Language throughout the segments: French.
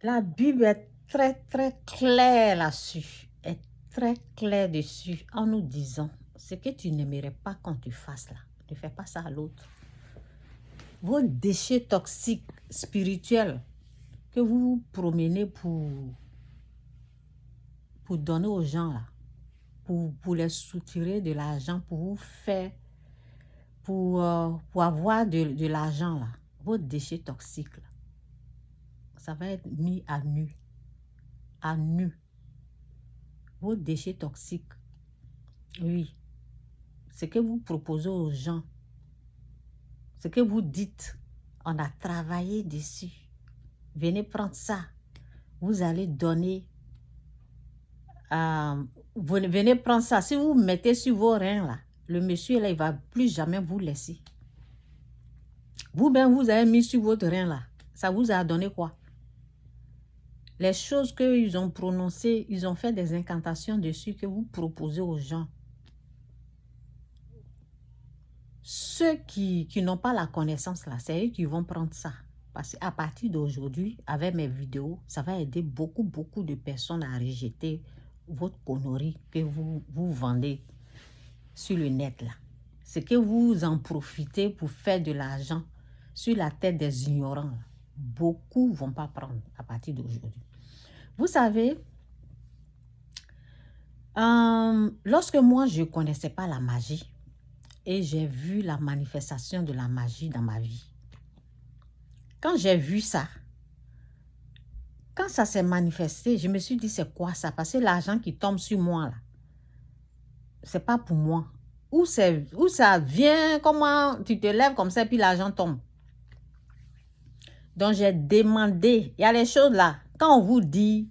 La Bible est très, très claire là-dessus. Est très claire dessus en nous disant ce que tu n'aimerais pas qu'on te fasse là. Ne fais pas ça à l'autre. Vos déchets toxiques spirituels que vous promenez pour donner aux gens là, pour les soutirer de l'argent, pour vous faire, pour avoir de l'argent là, vos déchets toxiques là, ça va être mis à nu. À nu. Vos déchets toxiques, oui, ce que vous proposez aux gens, ce que vous dites, on a travaillé dessus. Venez prendre ça. Vous allez donner. Venez prendre ça. Si vous mettez sur vos reins là, le monsieur là, il ne va plus jamais vous laisser. Vous-même, vous avez mis sur votre rein là. Ça vous a donné quoi? Les choses qu'ils ont prononcées, ils ont fait des incantations dessus que vous proposez aux gens. Ceux qui n'ont pas la connaissance là, c'est eux qui vont prendre ça. Parce qu'à partir d'aujourd'hui, avec mes vidéos, ça va aider beaucoup de personnes à rejeter votre connerie que vous vendez sur le net là. C'est que vous en profitez pour faire de l'argent sur la tête des ignorants. Beaucoup ne vont pas prendre à partir d'aujourd'hui. Vous savez, lorsque moi, je ne connaissais pas la magie et j'ai vu la manifestation de la magie dans ma vie, quand j'ai vu ça, quand ça s'est manifesté, je me suis dit, c'est quoi ça? Parce que l'argent qui tombe sur moi, là, c'est pas pour moi. Où ça vient, comment tu te lèves comme ça, puis l'argent tombe. Donc, j'ai demandé, il y a les choses là, quand on vous dit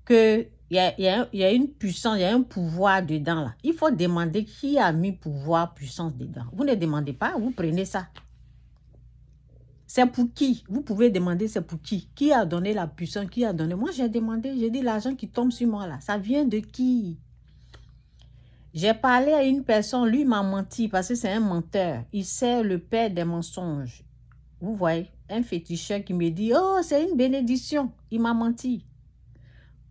qu'il y a une puissance, il y a un pouvoir dedans là, il faut demander qui a mis pouvoir, puissance dedans. Vous ne demandez pas, vous prenez ça. C'est pour qui? Vous pouvez demander c'est pour qui? Qui a donné la puissance? Qui a donné? Moi, j'ai demandé, j'ai dit l'argent qui tombe sur moi là, ça vient de qui? J'ai parlé à une personne, lui m'a menti parce que c'est un menteur. Il sait le père des mensonges. Vous voyez, un féticheur qui me dit, oh, c'est une bénédiction. Il m'a menti.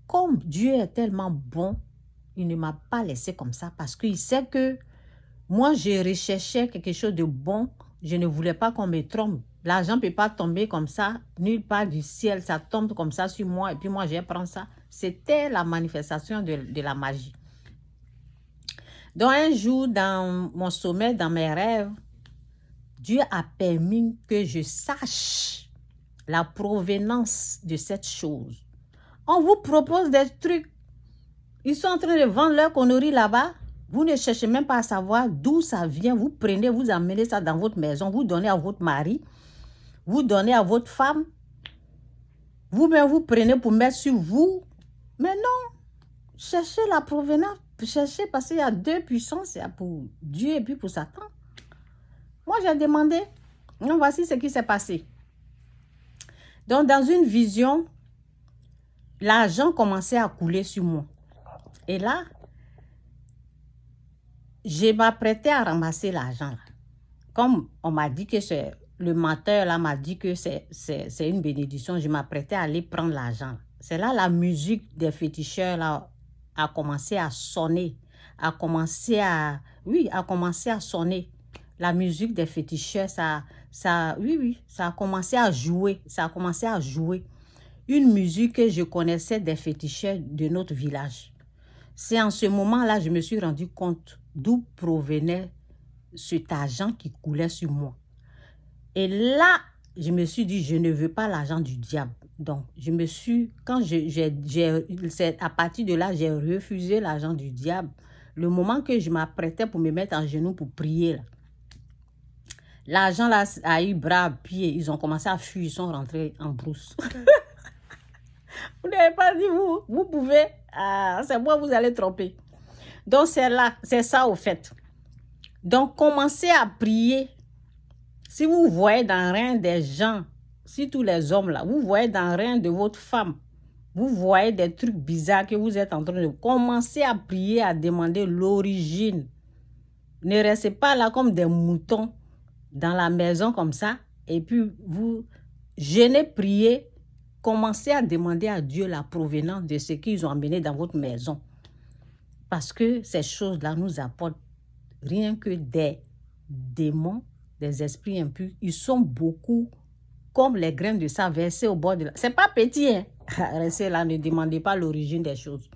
Comme Dieu est tellement bon, il ne m'a pas laissé comme ça parce qu'il sait que moi, je recherchais quelque chose de bon. Je ne voulais pas qu'on me trompe. L'argent ne peut pas tomber comme ça, nulle part du ciel. Ça tombe comme ça sur moi et puis moi, je prends ça. C'était la manifestation de la magie. Donc, un jour, dans mon sommeil, dans mes rêves, Dieu a permis que je sache la provenance de cette chose. On vous propose des trucs. Ils sont en train de vendre leur connerie là-bas. Vous ne cherchez même pas à savoir d'où ça vient. Vous prenez, vous amenez ça dans votre maison. Vous donnez à votre mari. Vous donnez à votre femme. Vous-même, vous prenez pour mettre sur vous. Mais non. Cherchez la provenance. Cherchez parce qu'il y a deux puissances. Il y a pour Dieu et puis pour Satan. Moi, j'ai demandé. Donc, voici ce qui s'est passé. Donc, dans une vision, l'argent commençait à couler sur moi. Et là, je m'apprêtais à ramasser l'argent. Comme on m'a dit que c'est... Le menteur là m'a dit que c'est une bénédiction. Je m'apprêtais à aller prendre l'argent. C'est là la musique des féticheurs là a commencé à sonner. A commencé à sonner. La musique des féticheurs, ça a commencé à jouer. Ça a commencé à jouer. Une musique que je connaissais des féticheurs de notre village. C'est en ce moment-là je me suis rendu compte d'où provenait cet argent qui coulait sur moi. Et là, je me suis dit, je ne veux pas l'argent du diable. Donc, à partir de là, j'ai refusé l'argent du diable. Le moment que je m'apprêtais pour me mettre en genoux pour prier, l'argent là a eu bras, pieds, ils ont commencé à fuir, ils sont rentrés en brousse. Vous n'avez pas dit, vous pouvez, c'est moi, vous allez tromper. Donc, c'est ça au fait. Donc, commencez à prier. Si vous voyez dans rien des gens, si tous les hommes là, vous voyez dans rien de votre femme, vous voyez des trucs bizarres que vous êtes en train de commencer à prier, à demander l'origine. Ne restez pas là comme des moutons dans la maison comme ça et puis vous jeûnez, priez commencez à demander à Dieu la provenance de ce qu'ils ont amené dans votre maison. Parce que ces choses-là nous apportent rien que des démons, des esprits impurs. Ils sont beaucoup comme les graines de sable versées au bord de la... C'est pas petit, hein? Restez là, ne demandez pas l'origine des choses.